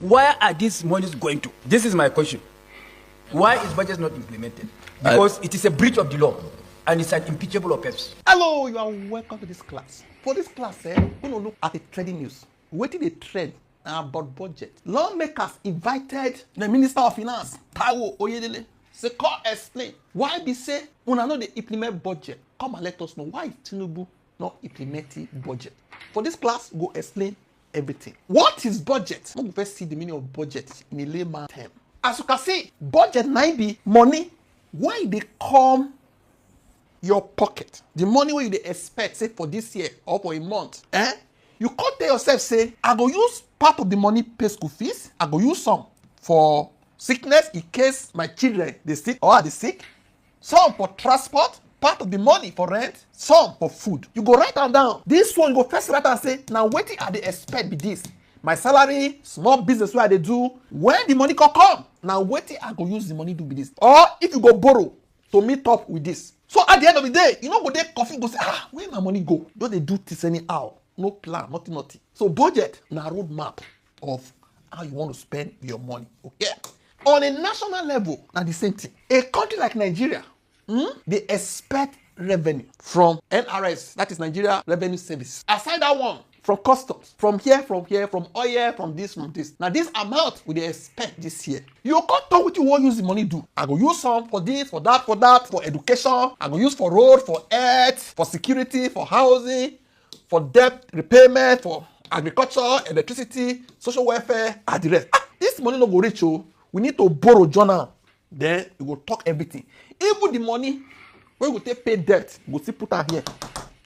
Where are these monies going to? This is my question. Why is budget not implemented? Because it is a breach of the law and it's an impeachable offense. Hello, you are welcome to this class. For this class, we're going to look at the trading news. Waiting the trend about budget. Lawmakers invited the Minister of Finance, Taiwo Oyedele, to come explain why they say when I know they implement budget. Come and let us know why Tinubu not implementing budget. For this class, go explain everything. What is budget? We'll first see the meaning of budget in a layman term. As you can see, budget might be money. Why they come your pocket? The money where you expect, say for this year or for a month. You can't tell yourself, say, I go use part of the money pay school fees. I go use some for sickness in case my children they sick or are they sick. Some for transport. Part of the money for rent, some for food. You go write am down. This one, you go first write and say, now wetin I dey expect be this. My salary, small business wey I dey do, when the money come, now wetin I go use the money do be this. Or if you go borrow to meet up with this. So at the end of the day, you no go dey confused, go say, where my money go? Don't dey do this anyhow. No plan, nothing. So budget na roadmap of how you want to spend your money, okay? On a national level, na the same thing. A country like Nigeria, they expect revenue from NRS, that is Nigeria Revenue Service. Aside that one, from customs, from here, from oil, from this. Now this amount we they expect this year. You can't tell what you want to use the money do. I go use some for this, for that, for education. I go use for road, for earth, for security, for housing, for debt repayment, for agriculture, electricity, social welfare, and the rest. This money no go reach you. We need to borrow journal. Then we will talk everything. Even the money when we take pay debt, we will still put her here.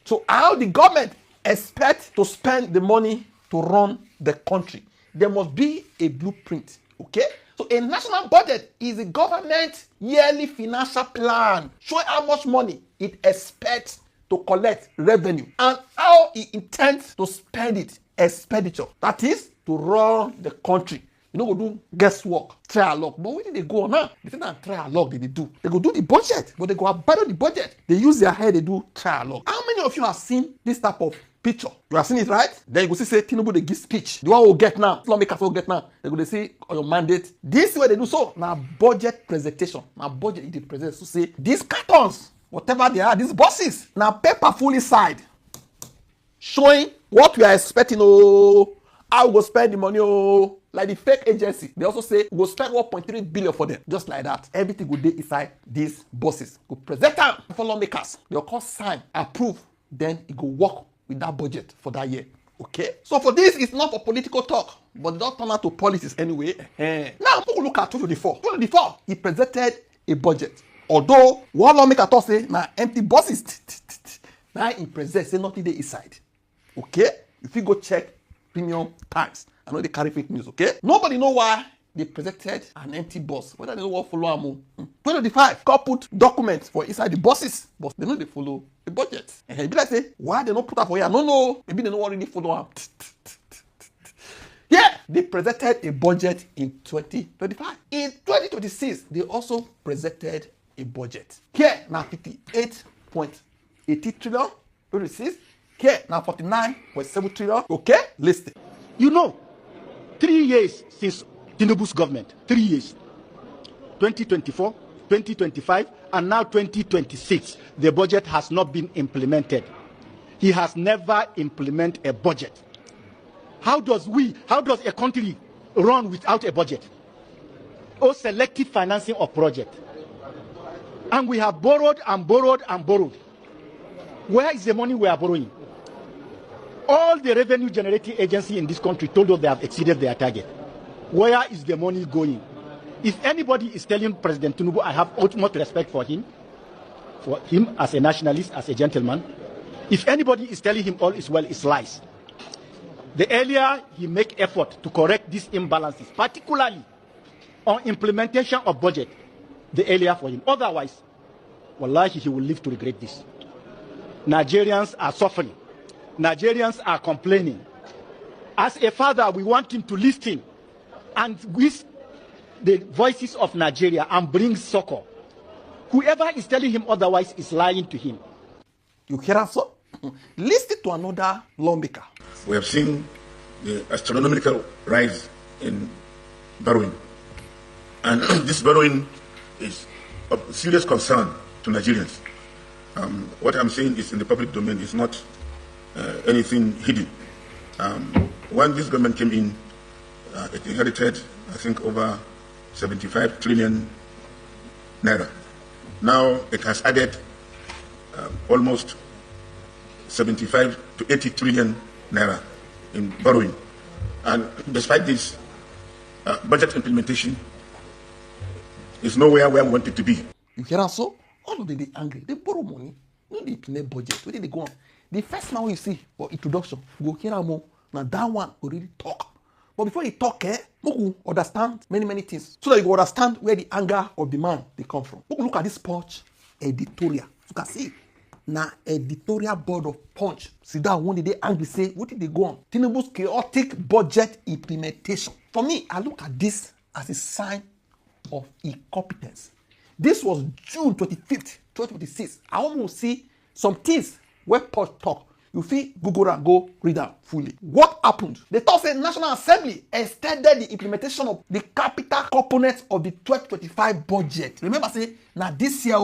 So how the government expect to spend the money to run the country? There must be a blueprint. Okay? So a national budget is a government yearly financial plan showing how much money it expects to collect revenue and how it intends to spend it, expenditure. That is to run the country. You know, go do guesswork, trial luck. But when they go on now, they say that trial luck they do. They go do the budget, but they go abandon the budget. They use their head, they do trial luck. How many of you have seen this type of picture? You have seen it, right? Then you go see say Tinubu they give speech. The one will get now. Lawmakers will get now. They go they say on your mandate. This is what they do so. Now budget presentation. Now budget they present to say these cartons, whatever they are, these buses. Now paper full inside, showing what we are expecting. Oh, how we go spend the money. Oh. Like the fake agency, they also say we'll spend 1.3 billion for them. Just like that. Everything will be inside these buses. Go present them for lawmakers. They'll call sign, approve. Then it go work with that budget for that year. Okay? So for this, it's not for political talk, but it don't turn out to policies anyway. Now, we'll look at 2024. 2024, he presented a budget. Although, one lawmaker thought say, now empty buses. Now he present, say nothing there inside. Okay? If you go check Premium Times, I know they carry fake news, okay? Nobody know why they presented an empty bus. Whether they don't want to follow them. 2025, God put documents for inside the buses, but they know they follow the budget. And he be like say, why they don't put that for here? No. Maybe they don't want really follow them. Yeah, they presented a budget in 2025. In 2026, they also presented a budget. Here, now 58.80 trillion. 26. Here, now 49.7 trillion. Okay, listen. You know, 3 years since Tinubu's government, 3 years, 2024, 2025, and now 2026, the budget has not been implemented. He has never implemented a budget. How does a country run without a budget? Or selective financing of project. And we have borrowed and borrowed and borrowed. Where is the money we are borrowing? All the revenue generating agencies in this country told us they have exceeded their target. Where is the money going? If anybody is telling President Tinubu, I have utmost respect for him as a nationalist, as a gentleman. If anybody is telling him all is well, it's lies. The earlier he make effort to correct these imbalances, particularly on implementation of budget, the earlier for him. Otherwise, wallahi, he will live to regret this. Nigerians are suffering. Nigerians are complaining. As a father, we want him to listen and with the voices of Nigeria and bring succor. Whoever is telling him otherwise is lying to him. You hear us? So? Listen to another lawmaker. We have seen the astronomical rise in borrowing. And this borrowing is of serious concern to Nigerians. What I'm saying is in the public domain. It's not anything hidden. When this government came in, it inherited, I think, over 75 trillion naira. Now it has added almost 75 to 80 trillion naira in borrowing. And despite this, budget implementation is nowhere where we want it to be. You hear us so? All of them they angry. They borrow money. No, they implement budget. Where did they go on? The first man you see for introduction, go hear more. Now that one already talk. But before you talk, you understand many things. So that you go understand where the anger of the man they come from. Look at this Punch editorial. You can see. Now editorial board of Punch. See that one day they angry say, what did they go on? Tinubu's chaotic budget implementation. For me, I look at this as a sign of incompetence. This was June 25th, 2026. I want to see some things where Punch talk. You feel Google and go read them fully. What happened? The talk said National Assembly extended the implementation of the capital components of the 2025 budget. Remember, say, now this year,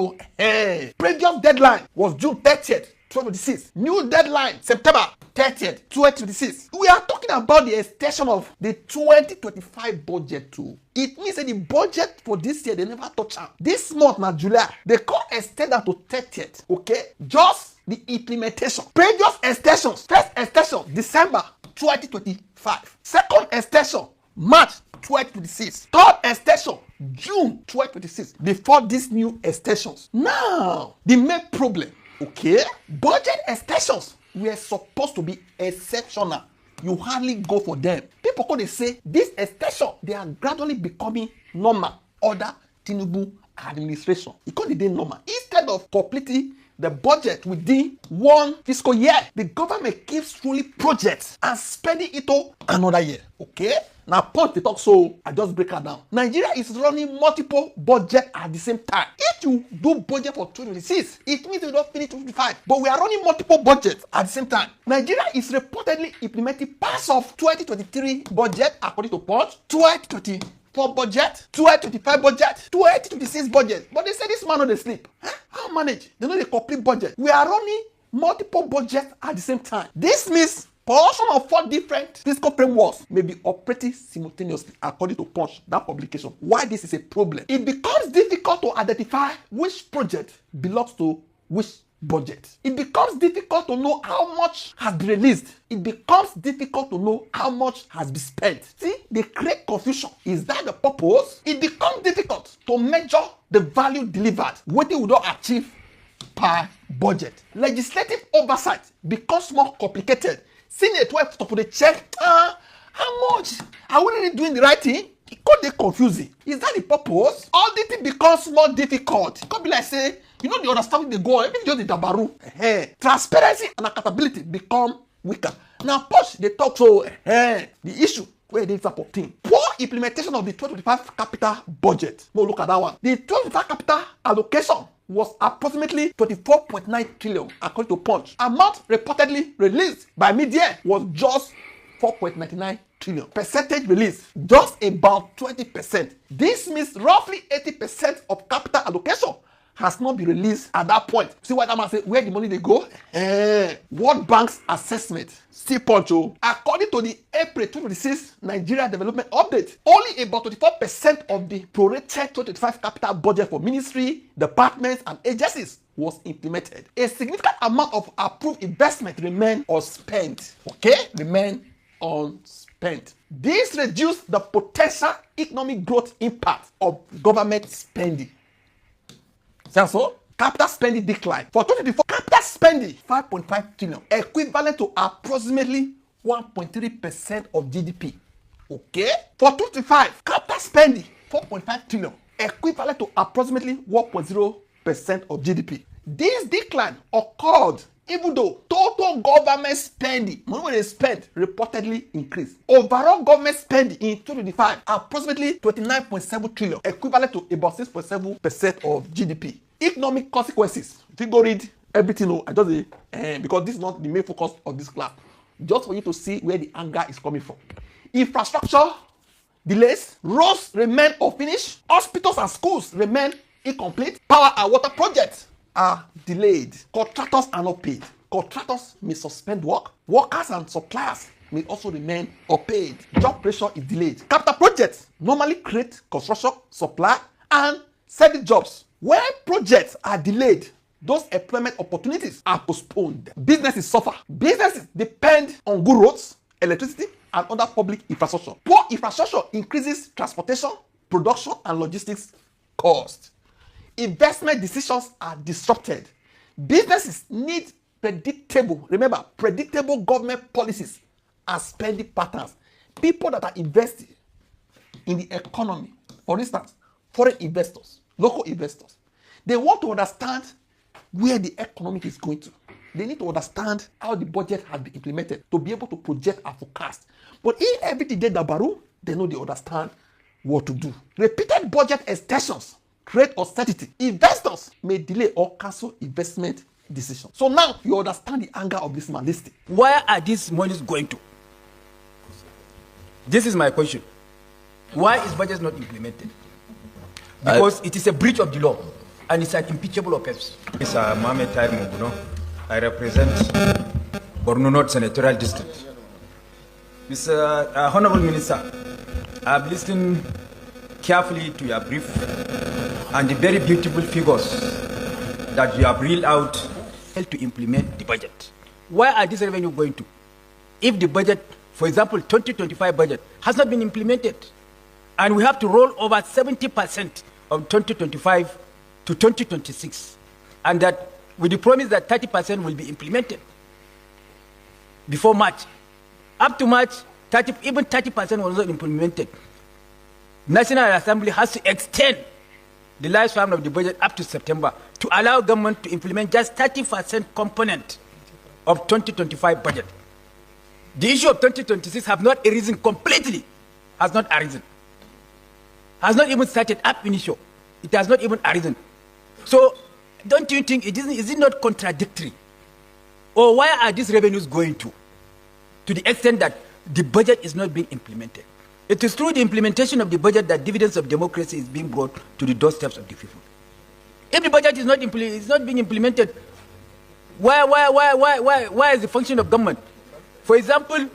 previous deadline was June 30th, 2026. New deadline, September 30th, 2026. We are talking about the extension of the 2025 budget too. It means that the budget for this year, they never touch it. This month, now July, they can't extend that to 30th, okay? Just the implementation. Previous extensions. First extension, December 2025. Second extension, March 2026. Third extension, June 2026. Before these new extensions. Now, the main problem, okay? Budget extensions were supposed to be exceptional. You hardly go for them. People could say this extension, they are gradually becoming normal under Tinubu administration. It could be normal. Instead of completing the budget within one fiscal year, the government keeps truly projects and spending it to another year. Okay? Now, Punch they talk, so I just break it down. Nigeria is running multiple budgets at the same time. If you do budget for 2026, it means you don't finish 2025. But we are running multiple budgets at the same time. Nigeria is reportedly implementing parts of 2023 budget according to Punch, 2024 budget, 2025 budget, 2026 budget. But they say this man no dey sleep. How manage? They know the complete budget. We are running multiple budgets at the same time. This means portion of 4 different fiscal frameworks may be operating simultaneously according to Punch, that publication. Why this is a problem? It becomes difficult to identify which project belongs to which budget. It becomes difficult to know how much has been released. It becomes difficult to know how much has been spent. See, they create confusion. Is that the purpose? It becomes difficult to measure the value delivered, what they would not achieve per budget. Legislative oversight becomes more complicated. Seeing a 12 to the check, how much? Are we really doing the right thing? It could be confusing. Is that the purpose? Auditing becomes more difficult. It could be like say, you know, the understanding they go, even just the dabaru. Transparency and accountability become weaker. Now, Punch, they talk so, the issue where they type of thing. Poor implementation of the 2025 capital budget. We'll look at that one. The 2025 capital allocation was approximately 24.9 trillion according to Punch. Amount reportedly released by mid-year was just 4.99 trillion. Percentage release, just about 20%. This means roughly 80% of capital allocation has not been released at that point. See what I'm saying? Say, where the money they go? World Bank's assessment. See Punch. According to the April 2026 Nigeria Development Update, only about 24% of the prorated 2025 capital budget for ministry, departments, and agencies was implemented. A significant amount of approved investment remain unspent. Okay? Remain unspent. This reduced the potential economic growth impact of government spending. So, capital spending decline. For 2024, capital spending 5.5 trillion, equivalent to approximately 1.3% of GDP. Okay? For 2025, capital spending 4.5 trillion, equivalent to approximately 1.0% of GDP. This decline occurred even though total government spending, money when they spend, reportedly increased. Overall government spending in 2025 approximately 29.7 trillion, equivalent to about 6.7% of GDP. Economic consequences. If you go read everything, I just say, because this is not the main focus of this class, just for you to see where the anger is coming from. Infrastructure delays, roads remain unfinished, hospitals and schools remain incomplete, power and water projects are delayed, contractors are not paid. Contractors may suspend work, workers and suppliers may also remain unpaid. Job pressure is delayed. Capital projects normally create construction, supply, and service jobs. When projects are delayed, those employment opportunities are postponed. Businesses suffer. Businesses depend on good roads, electricity, and other public infrastructure. Poor infrastructure increases transportation, production, and logistics costs. Investment decisions are disrupted. Businesses need predictable government policies and spending patterns. People that are investing in the economy, for instance, foreign investors, local investors, they want to understand where the economy is going to. They need to understand how the budget has been implemented to be able to project and forecast. But if everything they dabaru, they know they understand what to do. Repeated budget extensions create uncertainty. Investors may delay or cancel investment decisions. So now you understand the anger of this man. Listen. Where are these monies going to? This is my question. Why is budget not implemented? Because it is a breach of the law and it's an impeachable offense. Mr. Mohamed Tahir Muguno. I represent Borno North Senatorial District. Mr. Honorable Minister, I've listened carefully to your brief and the very beautiful figures that you have reeled out to implement the budget. Where are these revenue going to? If the budget, for example, 2025 budget has not been implemented, and we have to roll over 70% of 2025 to 2026, and that with the promise that 30% will be implemented before March. Up to March, even 30% was not implemented. National Assembly has to extend the lifespan of the budget up to September to allow government to implement just 30% component of 2025 budget. The issue of 2026 have not arisen completely, has not arisen. Has not even started up initial. It has not even arisen. So, don't you think is it not contradictory? Or why are these revenues going to the extent that the budget is not being implemented? It is through the implementation of the budget that dividends of democracy is being brought to the doorsteps of the people. If the budget is not being implemented, why is the function of government? For example,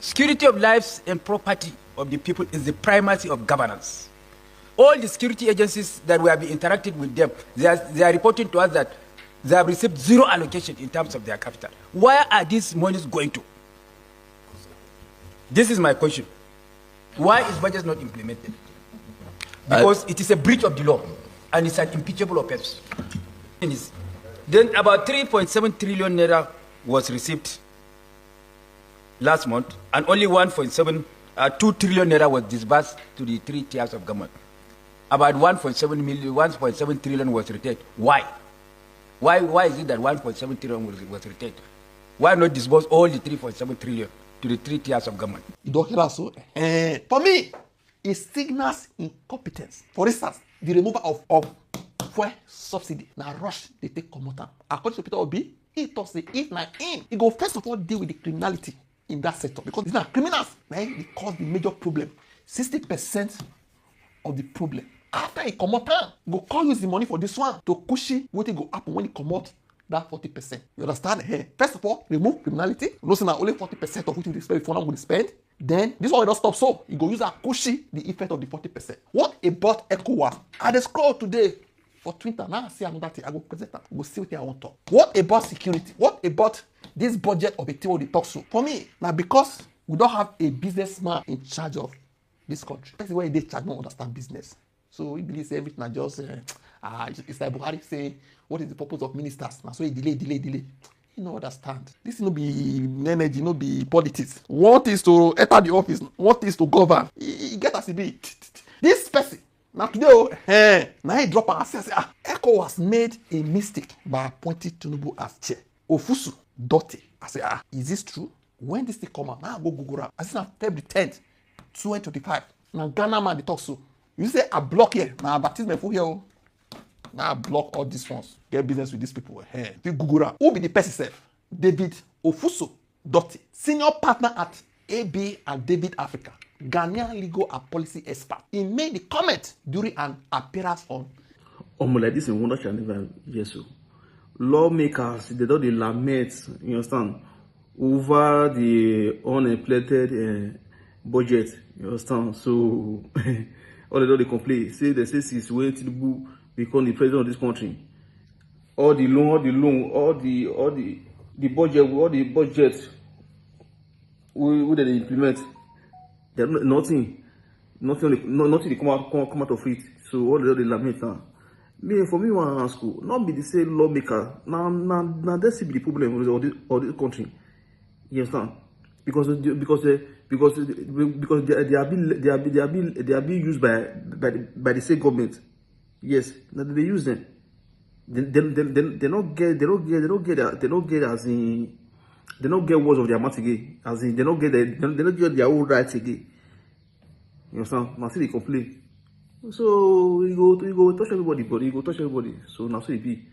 security of lives and property of the people is the primacy of governance. All the security agencies that we have been interacting with them, they are reporting to us that they have received zero allocation in terms of their capital. Where are these monies going to? This is my question. Why is budget not implemented? Because it is a breach of the law and it's an impeachable offense. Then about 3.7 trillion naira was received last month, and only 2 trillion naira was disbursed to the three tiers of government. About 1.7 trillion was retained. Why? Why is it that 1.7 trillion was retained? Why not disburse all the 3.7 trillion to the three tiers of government? For me, it signals incompetence. For instance, the removal of fuel subsidy. Now rush, they take commodity. According to Peter Obi, it was the if na in. It go first of all deal with the criminality in that sector, because these are criminals. They cause the major problem. 60% of the problem. After he come out, go call use the money for this one to cushion what it go happen when he come out that 40%. You understand? Hey, first of all, remove criminality. No, so now only 40% of what you spend before I'm going to spend. Then this one will not stop. So you go use a cushion the effect of the 40%. What about ECOWAS? I dey scroll today for Twitter. Now I see another thing. I go present that. Go see what I want to talk. What about security? What about this budget of a team they talk to? For me, now because we don't have a businessman in charge of this country. That's why they charge, don't understand business. So we believe everything is just it's like Buhari say, what is the purpose of ministers? Now so he delay. You don't understand. This no be energy, no be politics. What is to enter the office? What is to govern? He get as he be. This person now today, now he drop and say, ECOWAS made a mistake by appointing Tinubu as chair. Ofusu Dote. I say, is this true? When this thing come out, now I go Google up. I see now February 10th, 2025. Now Ghana man they talk so. You say I block here. Now baptism for here. Now I block all these ones. Get business with these people. Hey, Google up. Who be the person self? David Ofusu Dote, senior partner at AB and David Africa. Ghanaian legal and policy expert. He made the comment during an appearance on. Like this in wonder shall never yes. Lawmakers, they don't lament, you understand, over the unimplemented budget, you understand. So all they complain, say they say since when Tinubu become the president of this country, all the budget we they implement, they nothing they come out of it. So all they lament now. Me, for me, one ask you, not be the same lawmaker. Now that's the problem of this country. You understand? Because they are being used by the same government. Yes, they use them. They don't get as in, they don't get words of their mouth again. As in, they don't get their own rights again. You understand? Now see they complain. So you go touch everybody, but you go touch everybody. So now so it be.